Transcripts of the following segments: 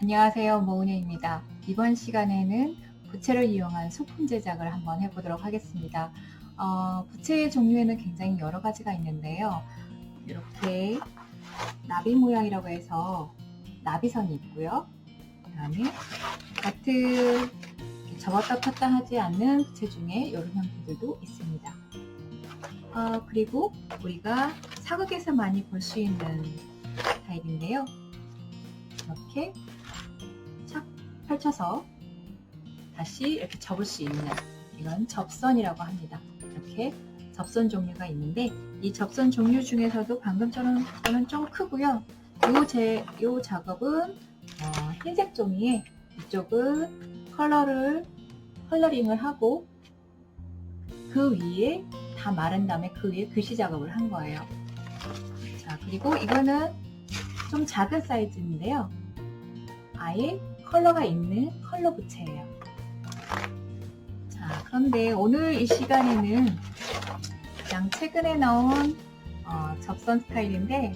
안녕하세요. 모은혜입니다. 이번 시간에는 부채를 이용한 소품 제작을 한번 해보도록 하겠습니다. 부채의 종류에는 굉장히 여러 가지가 있는데요. 이렇게 나비 모양이라고 해서 나비선이 있고요. 그 다음에 같은 접었다 폈다 하지 않는 부채 중에 이런 형태들도 있습니다. 그리고 우리가 사극에서 많이 볼 수 있는 타입인데요. 이렇게 착 펼쳐서 다시 이렇게 접을 수 있는 이건 접선이라고 합니다. 이렇게 접선 종류가 있는데 이 접선 종류 중에서도 방금처럼 좀 크고요. 요 작업은 흰색 종이에 이쪽은 컬러링을 하고 그 위에 다 마른 다음에 그 위에 글씨 작업을 한 거예요. 자, 그리고 이거는 좀 작은 사이즈인데요. 아예 컬러가 있는 컬러 부채예요. 자, 그런데 오늘 이 시간에는 가장 최근에 나온 접선 스타일인데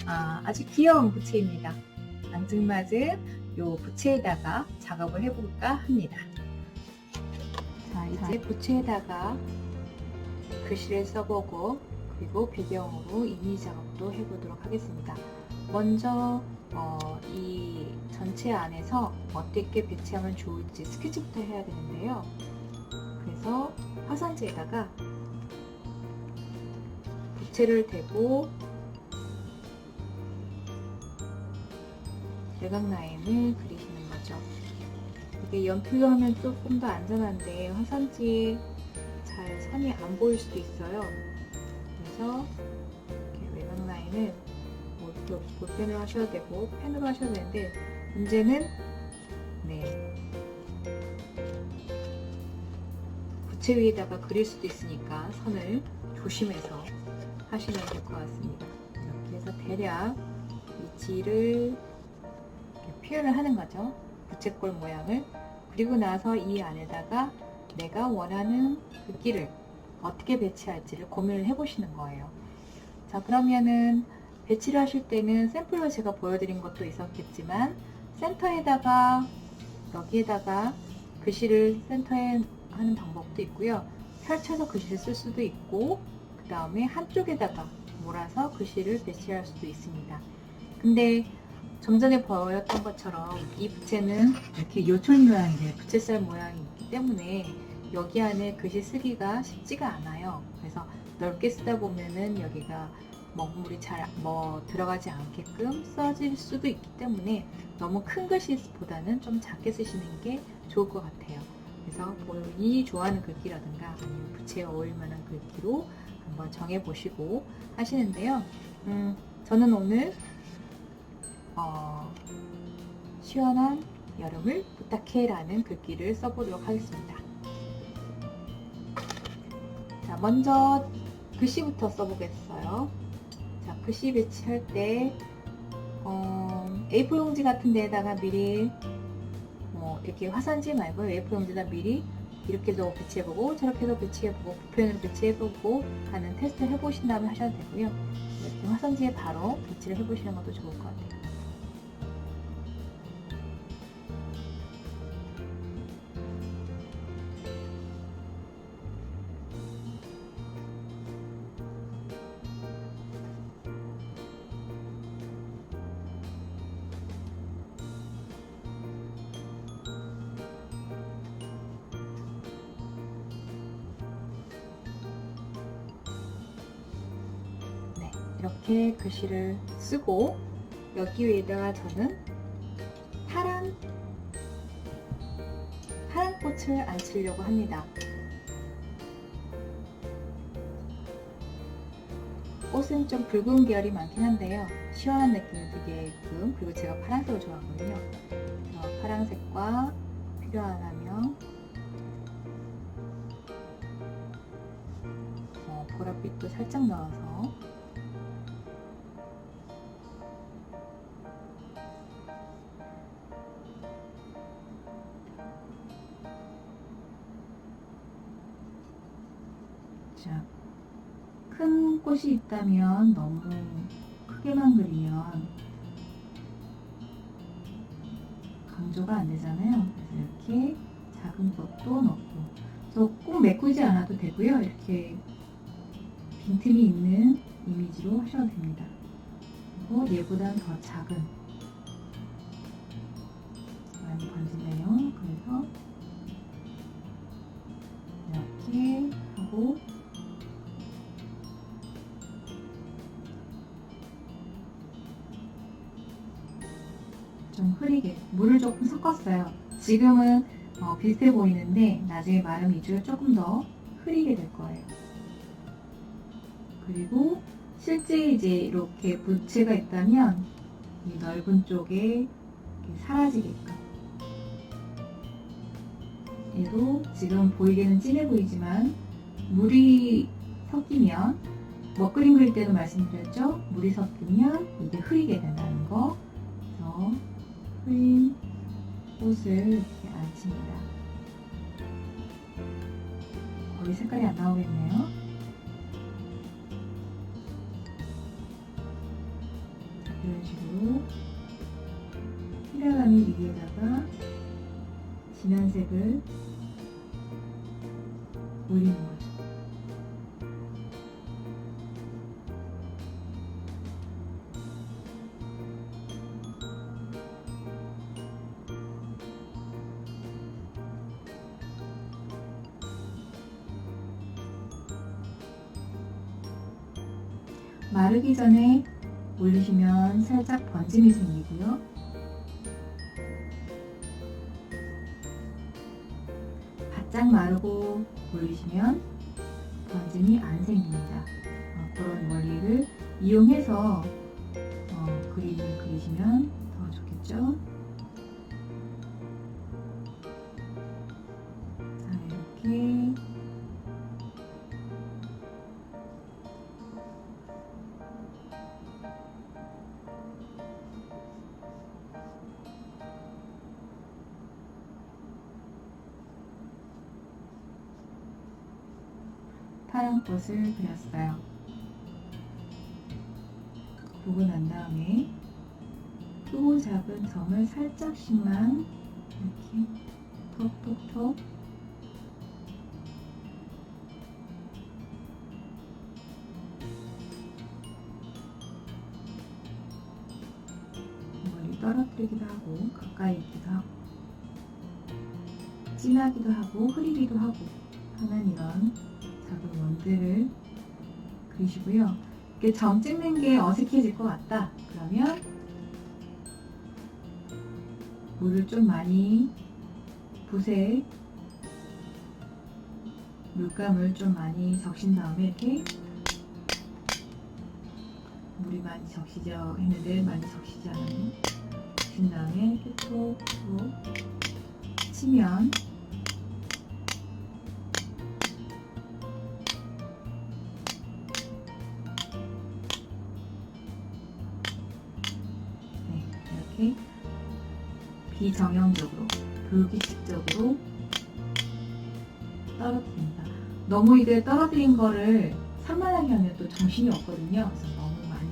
아주 귀여운 부채입니다. 앙증맞은 요 부채에다가 작업을 해볼까 합니다. 자, 이제 부채에다가 글씨를 써보고 그리고 배경으로 이미지 작업도 해보도록 하겠습니다. 먼저 이 전체 안에서 어떻게 배치하면 좋을지 스케치부터 해야 되는데요. 그래서 화산지에다가 부채를 대고 대각 라인을 그리시는 거죠. 이게 연필로 하면 조금 더 안전한데 화산지에 잘 선이 안 보일 수도 있어요. 그래서 이렇게 외곽 라인을 볼펜으로 하셔도 되고 펜으로 하셔도 되는데 문제는 부채 위에다가 그릴 수도 있으니까 선을 조심해서 하시면 될 것 같습니다. 이렇게 해서 대략 위치를 이렇게 표현을 하는 거죠. 부채꼴 모양을. 그리고 나서 이 안에다가 내가 원하는 글귀를 어떻게 배치할지를 고민을 해보시는 거예요. 자, 그러면은 배치를 하실 때는 샘플로 제가 보여드린 것도 있었겠지만 센터에다가 여기에다가 글씨를 센터에 하는 방법도 있고요. 펼쳐서 글씨를 쓸 수도 있고 그 다음에 한쪽에다가 몰아서 글씨를 배치할 수도 있습니다. 근데 좀 전에 보였던 것처럼 이 부채는 이렇게 요철 모양이에요. 부채살 모양이 있기 때문에 여기 안에 글씨 쓰기가 쉽지가 않아요. 그래서 넓게 쓰다 보면은 여기가 먹물이 잘 들어가지 않게끔 써질 수도 있기 때문에 너무 큰 글씨보다는 좀 작게 쓰시는 게 좋을 것 같아요. 그래서 본인이 좋아하는 글귀라든가 아니면 부채에 어울릴 만한 글귀로 한번 정해보시고 하시는데요. 저는 오늘 시원한 여름을 부탁해 라는 글귀를 써보도록 하겠습니다. 자, 먼저 글씨부터 써보겠어요. 자, 글씨 배치할 때 A4 용지 같은 데에다가 미리 이렇게 화산지 말고 A4 용지에다 미리 이렇게도 배치해보고 저렇게도 배치해보고 부펜으로 배치해보고 하는 테스트 해보신 다음에 하셔도 되고요. 이렇게 화산지에 바로 배치를 해보시는 것도 좋을 것 같아요. 이렇게 글씨를 쓰고 여기 위에다가 저는 파란 꽃을 앉히려고 합니다. 꽃은 좀 붉은 계열이 많긴 한데요. 시원한 느낌을 드게끔, 그리고 제가 파란색을 좋아하거든요. 그래서 파란색과 필요하다면 보랏빛도 살짝 넣어서 자, 큰 꽃이 있다면 너무 크게만 그리면 강조가 안 되잖아요. 그래서 이렇게 작은 것도 넣고, 꼭 메꾸지 않아도 되고요. 이렇게 빈틈이 있는 이미지로 하셔도 됩니다. 그리고 얘보다는 더 작은, 많이 번지네요. 그래서 이렇게 하고, 좀 흐리게 물을 조금 섞었어요. 지금은 비슷해 보이는데 나중에 마름 위주로 조금 더 흐리게 될 거예요. 그리고 실제 이제 이렇게 부채가 있다면 이 넓은 쪽에 이렇게 사라지게끔, 얘도 지금 보이기는 진해 보이지만 물이 섞이면, 먹그림 그릴 때도 말씀드렸죠? 물이 섞이면 이게 흐리게 된다는 거. 그래서 흐린 꽃을 이렇게 안 칩니다. 거의 색깔이 안 나오겠네요. 이런 식으로 피라가미 위에다가 진한 색을 올리는 거죠. 마르기 전에 올리시면 살짝 번짐이 생기고요. 바짝 마르고 올리시면 번짐이 안 생깁니다. 그런 원리를 이용해서 그림을 그리시면 더 좋겠죠. 자, 이렇게 파란 꽃을 그렸어요. 그러고 난 다음에 크고 작은 점을 살짝씩만 이렇게 톡톡톡 멀리 떨어뜨리기도 하고 가까이 있기도 하고 진하기도 하고 흐리기도 하고 하는 이런 작은 원들을 그리시고요. 이렇게 점 찍는 게 어색해질 것 같다. 그러면 물을 좀 많이, 붓에 물감을 좀 많이 적신 다음에 이렇게, 물이 많이 적시죠 했는데 많이 적시지 않아요. 적신 다음에 이렇게 톡톡 치면 이렇게 비정형적으로, 불규칙적으로 떨어뜨립니다. 너무 이게 떨어뜨린 거를 산만하게 하면 또 정신이 없거든요. 그래서 너무 많이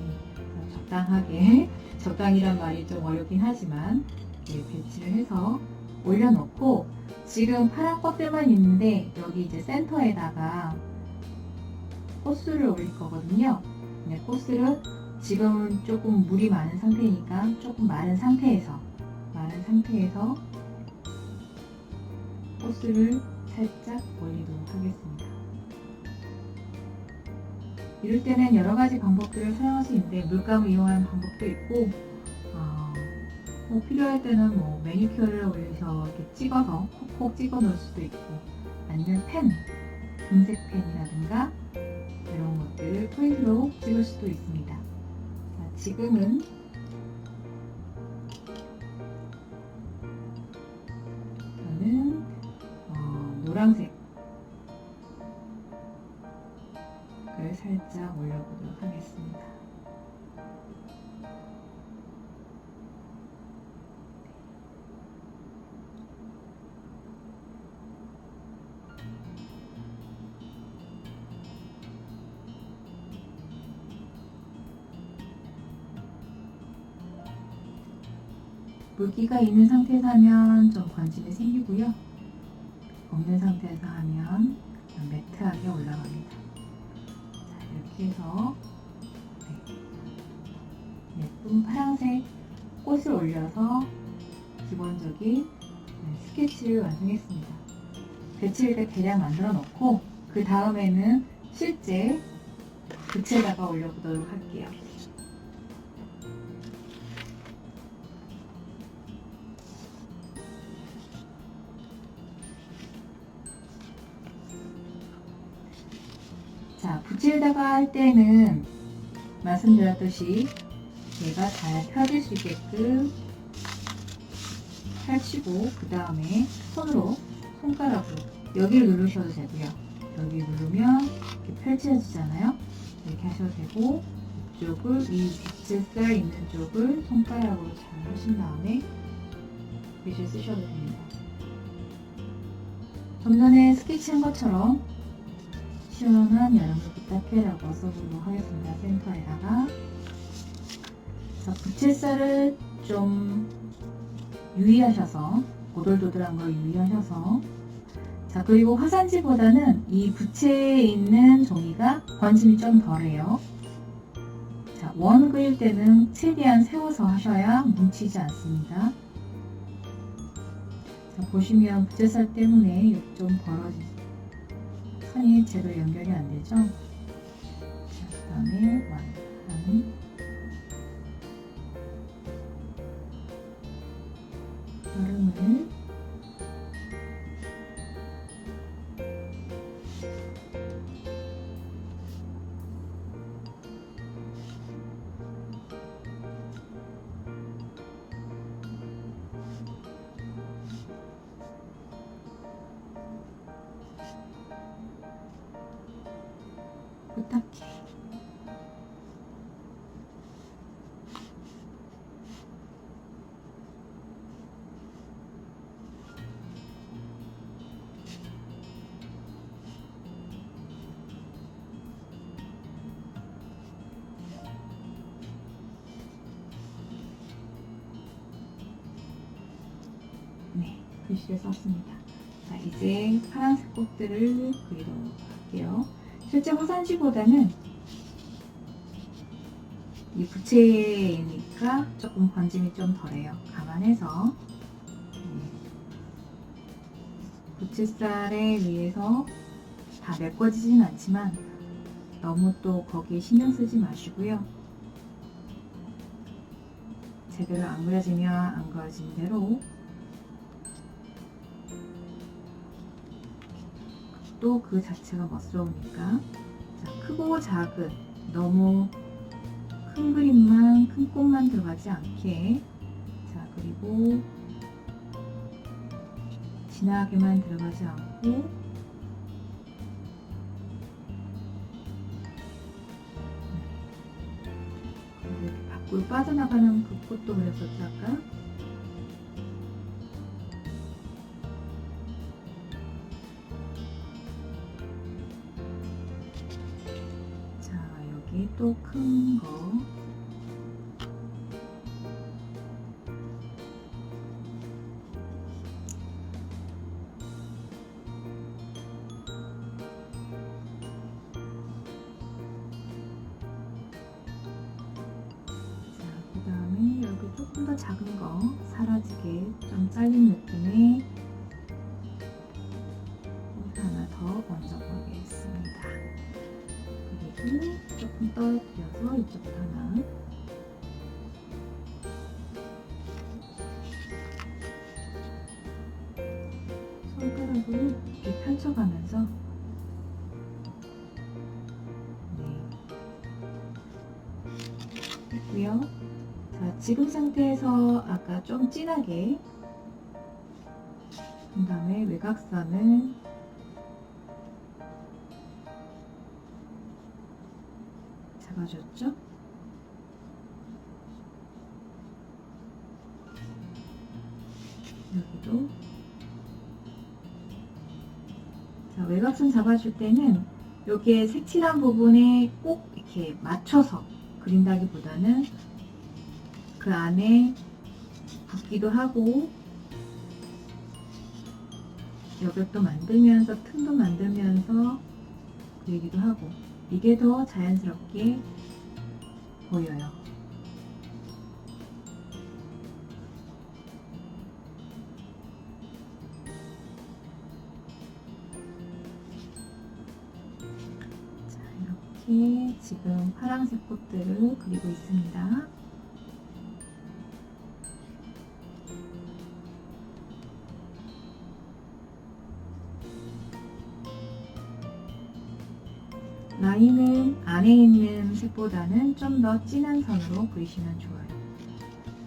적당하게, 적당이란 말이 좀 어렵긴 하지만 배치를 해서 올려놓고, 지금 파란 꽃들만 있는데 여기 이제 센터에다가 꽃술을 올릴 거거든요. 꽃술은 지금은 조금 물이 많은 상태니까 조금 마른 상태에서 꽃술을 살짝 올리도록 하겠습니다. 이럴 때는 여러 가지 방법들을 사용할 수 있는데 물감을 이용하는 방법도 있고, 필요할 때는 매니큐어를 올려서 이렇게 찍어서 콕콕 찍어 놓을 수도 있고, 아니면 펜, 금색 펜이라든가 이런 것들을 포인트로 찍을 수도 있습니다. 자, 지금은 저는 노란색을 살짝 올려보도록 하겠습니다. 물기가 있는 상태에서 하면 좀 번짐이 생기고요. 없는 상태에서 하면 그냥 매트하게 올라갑니다. 자, 이렇게 해서 예쁜 파란색 꽃을 올려서 기본적인 스케치를 완성했습니다. 배치를 대략 만들어 놓고 그 다음에는 실제 붓에다가 올려보도록 할게요. 자, 붓에다가 할 때는 말씀드렸듯이 얘가 잘 펴질 수 있게끔 펼치고 그 다음에 손가락으로 여기를 누르셔도 되고요. 여기 누르면 이렇게 펼쳐지잖아요. 이렇게 하셔도 되고 이쪽을 이 빗살 있는 쪽을 손가락으로 잘 하신 다음에 빗을 쓰셔도 됩니다. 좀 전에 스케치한 것처럼 시원한 여름을 부탁해라고 써보도록 하겠습니다. 센터에다가 자, 붓질살을 좀 유의하셔서 오돌도돌한 걸 유의하셔서 자, 그리고 화산지보다는 이 붓에 있는 종이가 번짐이 좀 덜해요. 자, 원 그릴 때는 최대한 세워서 하셔야 뭉치지 않습니다. 자, 보시면 붓질살 때문에 여기 좀 벌어지죠. 선이 제대로 연결이 안 되죠. 자, 그 다음에 완판 여름을 부탁해. 네, 글씨를 썼습니다. 자, 이제 파란색 꽃들을 그리도록 할게요. 실제 화산지보다는 이 부채니까 조금 번짐이 좀 덜해요. 감안해서 부채살에 의해서 다 메꿔지진 않지만 너무 또 거기에 신경 쓰지 마시고요. 제대로 안 그려지면 안 그려진 대로 또 그 자체가 멋스러우니까 자, 크고 작은 너무 큰 그림만 큰 꽃만 들어가지 않게 자 그리고 진하게만 들어가지 않고 이렇게 밖으로 빠져나가는 그 꽃도 그렸었죠 아까. 또 큰 거 자, 그 다음에 여기 조금 더 작은 거 사라지게 좀 잘린 느낌의 하나 더 얹어 보겠습니다. 그리고 조금 떨어뜨려서 이쪽도 하나 손가락으로 이렇게 펼쳐가면서 했고요. 자, 지금 상태에서 아까 좀 진하게 그 다음에 외곽선을 잡아줬죠? 여기도 자, 외곽선 잡아줄 때는 여기에 색칠한 부분에 꼭 이렇게 맞춰서 그린다기보다는 그 안에 붓기도 하고 여백도 만들면서 틈도 만들면서 그리기도 하고 이게 더 자연스럽게 보여요. 자, 이렇게 지금 파란색 꽃들을 그리고 있습니다. 라인은 안에 있는 색보다는 좀 더 진한 선으로 그리시면 좋아요.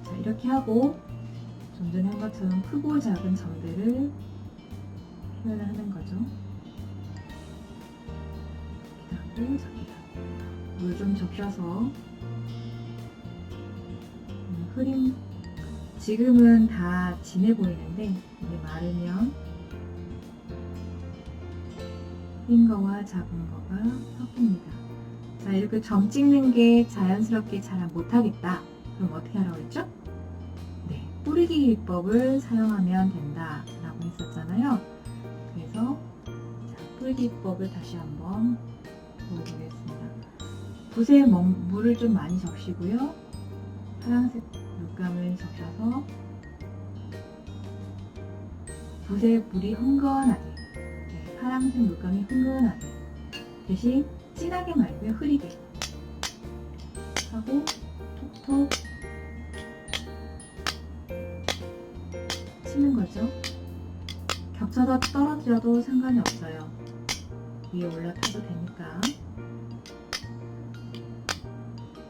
자, 이렇게 하고 좀 전에 한 것처럼 크고 작은 점들을 표현을 하는 거죠. 이렇게 하고 저기다 물 좀 적셔서 흐림 지금은 다 진해 보이는데 이게 마르면 큰 거와 작은 거가 섞입니다. 자, 이렇게 점 찍는 게 자연스럽게 잘 못하겠다. 그럼 어떻게 하라고 했죠? 네, 뿌리기 기법을 사용하면 된다 라고 했었잖아요. 그래서 자, 뿌리기 기법을 다시 한번 보여드리겠습니다. 붓에 물을 좀 많이 적시고요. 파란색 물감을 적셔서 붓에 물이 흥건하게 파란색 물감이 흥건하게 대신 진하게 말고요. 흐리게 하고 톡톡 치는 거죠. 겹쳐서 떨어져도 상관이 없어요. 위에 올라타도 되니까.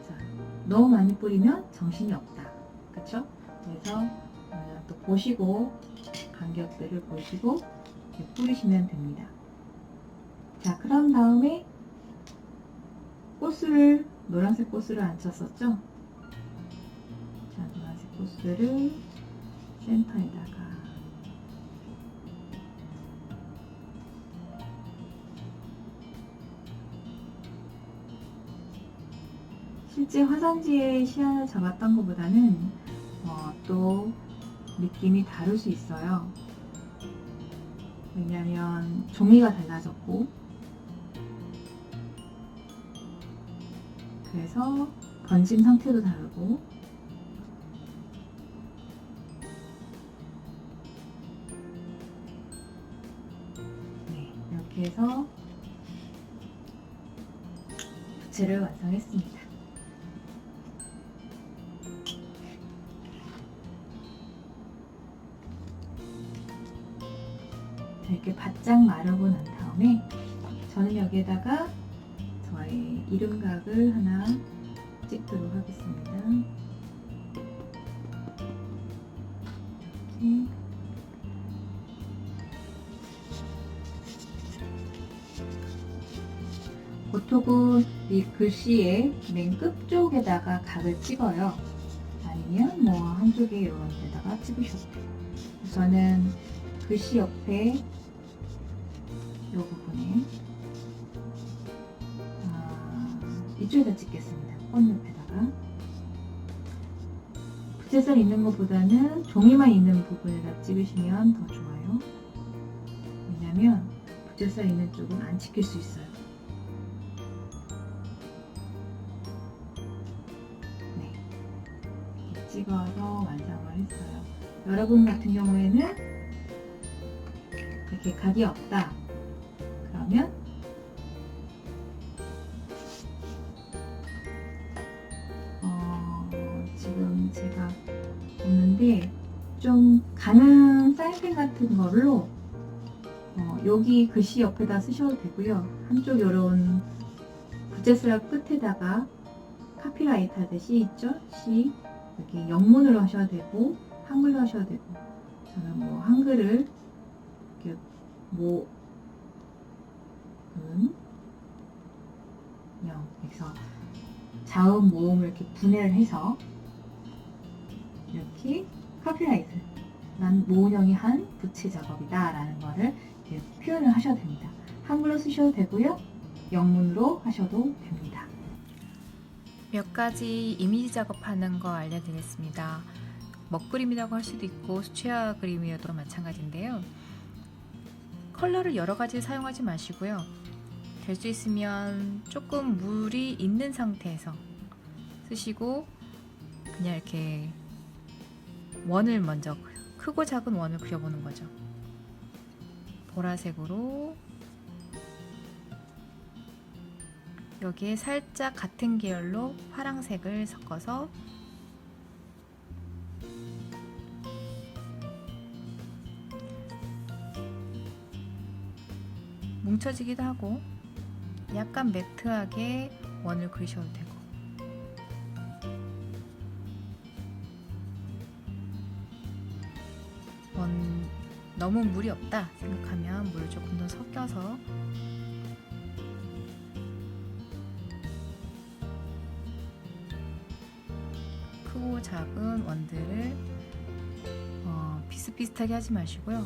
자, 너무 많이 뿌리면 정신이 없다. 그쵸? 그래서 또 보시고 간격들을 보시고 이렇게 뿌리시면 됩니다. 자, 그런 다음에 꽃을 노란색 꽃을 안 쳤었죠? 자, 노란색 꽃을 센터에다가 실제 화산지에 시안을 잡았던 것보다는 또 느낌이 다를 수 있어요. 왜냐하면 종이가 달라졌고 그래서 번짐 상태도 다르고 네, 이렇게 해서 부채를 완성했습니다. 이렇게 바짝 마르고 난 다음에 저는 여기에다가 저의 이름각을 하나 찍도록 하겠습니다. 이렇게 보통은 이 글씨의 맨 끝쪽에다가 각을 찍어요. 아니면 뭐 한쪽에 이런 데다가 찍으셔도 돼요. 저는 글씨 옆에 이 부분에 이쪽에다 찍겠습니다. 꽃 옆에다가 부채살 있는 것보다는 종이만 있는 부분에다 찍으시면 더 좋아요. 왜냐면 부채살 있는 쪽은 안 찍힐 수 있어요. 네, 이렇게 찍어서 완성을 했어요. 여러분 같은 경우에는 이렇게 각이 없다. 그러면 지금 제가 보는데 좀 가는 사인펜 같은 걸로 여기 글씨 옆에다 쓰셔도 되고요. 한쪽 이런 부채살 끝에다가 카피라이트 하듯이 있죠? 시 이렇게 영문으로 하셔도 되고 한글로 하셔도 되고 저는 뭐 한글을 이렇게 영 그래서 자음 모음을 이렇게 분해를 해서 이렇게 카피라이트 난 모은영이 한 부채 작업이다 라는 거를 이렇게 표현을 하셔도 됩니다. 한글로 쓰셔도 되고요. 영문으로 하셔도 됩니다. 몇 가지 이미지 작업하는 거 알려드리겠습니다. 먹그림이라고 할 수도 있고 수채화 그림이어도 마찬가지인데요. 컬러를 여러 가지 사용하지 마시고요. 될 수 있으면 조금 물이 있는 상태에서 쓰시고 그냥 이렇게 원을 먼저 크고 작은 원을 그려보는 거죠. 보라색으로 여기에 살짝 같은 계열로 파란색을 섞어서 뭉쳐지기도 하고 약간 매트하게 원을 그리셔도 되고 너무 물이 없다 생각하면 물을 조금 더 섞여서 크고 작은 원들을 비슷비슷하게 하지 마시고요.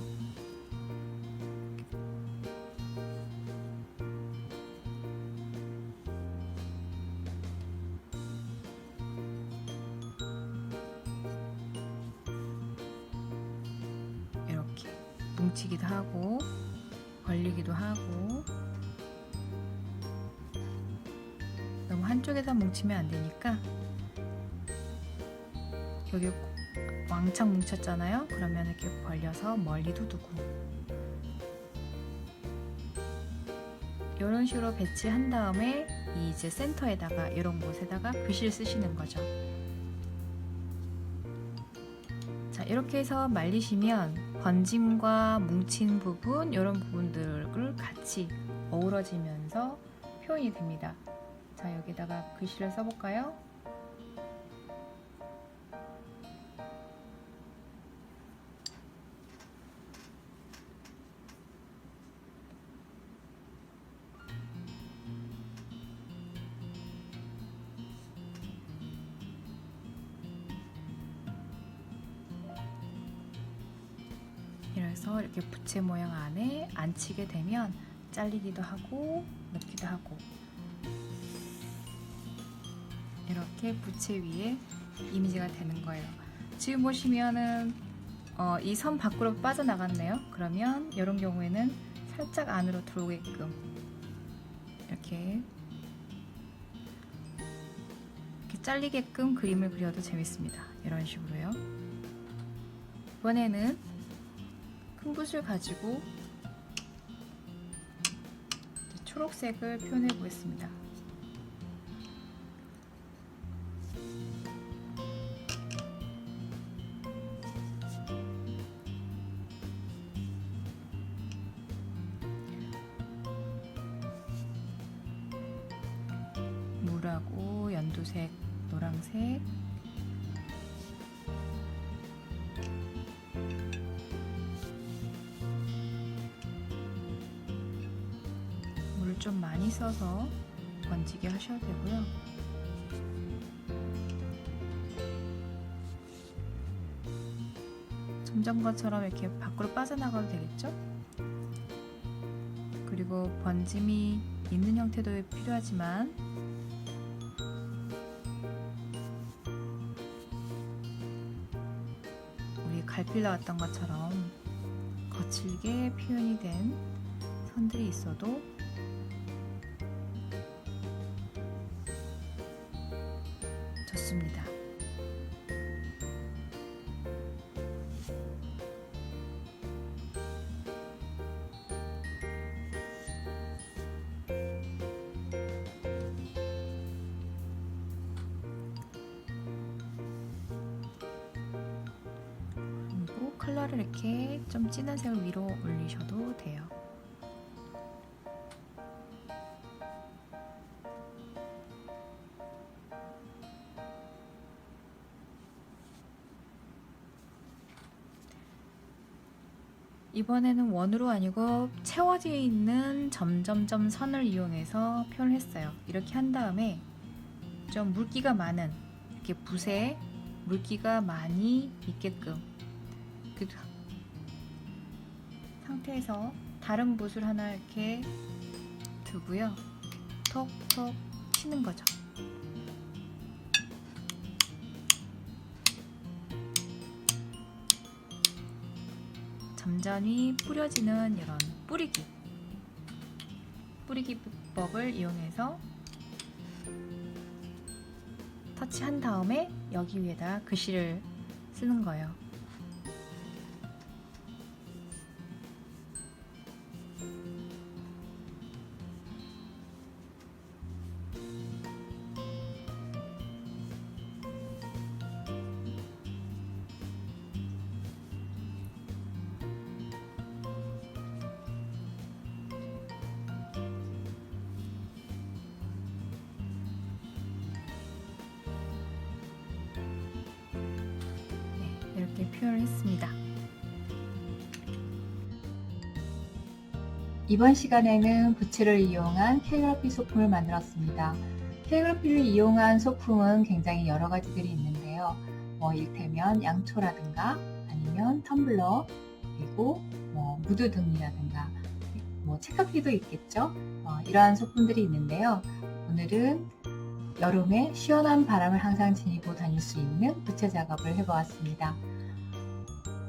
이렇게 뭉치기도 하고 벌리기도 하고 너무 한쪽에다 뭉치면 안 되니까 여기 왕창 뭉쳤잖아요. 그러면 이렇게 벌려서 멀리도 두고 이런 식으로 배치한 다음에 이제 센터에다가 이런 곳에다가 글씨를 쓰시는 거죠. 자, 이렇게 해서 말리시면 번짐과 뭉친 부분 이런 부분들을 같이 어우러지면서 표현이 됩니다. 자, 여기다가 글씨를 써볼까요? 이래서 이렇게 부채 모양 안에 앉히게 되면 잘리기도 하고 넣기도 하고 이렇게 부채 위에 이미지가 되는 거예요. 지금 보시면은 이 선 밖으로 빠져나갔네요. 그러면 이런 경우에는 살짝 안으로 들어오게끔 이렇게 잘리게끔 그림을 그려도 재밌습니다. 이런 식으로요. 이번에는 큰 붓을 가지고 초록색을 표현해 보겠습니다. 물하고 연두색, 노란색, 물을 좀 많이 써서 번지게 하셔도 되고요. 점점 것처럼 이렇게 밖으로 빠져나가도 되겠죠? 그리고 번짐이 있는 형태도 필요하지만 우리 갈필 나왔던 것처럼 거칠게 표현이 된 선들이 있어도 좋습니다. 그리고 컬러를 이렇게 좀 진한 색을 위로 올리셔도 돼요. 이번에는 원으로 아니고 채워져 있는 점점점 선을 이용해서 표현을 했어요. 이렇게 한 다음에 좀 물기가 많은 이렇게 붓에 물기가 많이 있게끔 그 상태에서 다른 붓을 하나 이렇게 두고요. 톡톡 치는 거죠. 점잖이 뿌려지는 이런 뿌리기 비법을 이용해서 터치한 다음에 여기 위에다 글씨를 쓰는 거예요. 이렇게 표현을 했습니다. 이번 시간에는 부채를 이용한 캘리그라피 소품을 만들었습니다. 캘리그라피를 이용한 소품은 굉장히 여러 가지들이 있는데요. 이를테면 양초라든가 아니면 텀블러, 그리고 무드 등이라든가 책깎이도 있겠죠. 이러한 소품들이 있는데요. 오늘은 여름에 시원한 바람을 항상 지니고 다닐 수 있는 부채 작업을 해보았습니다.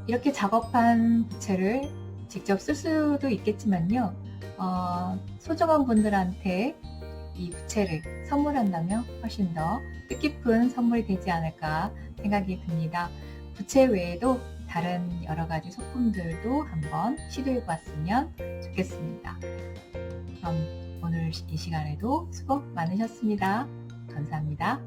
이렇게 작업한 부채를 직접 쓸 수도 있겠지만요. 소중한 분들한테 이 부채를 선물한다면 훨씬 더 뜻깊은 선물이 되지 않을까 생각이 듭니다. 부채 외에도 다른 여러 가지 소품들도 한번 시도해 보았으면 좋겠습니다. 그럼 오늘 이 시간에도 수고 많으셨습니다. 감사합니다.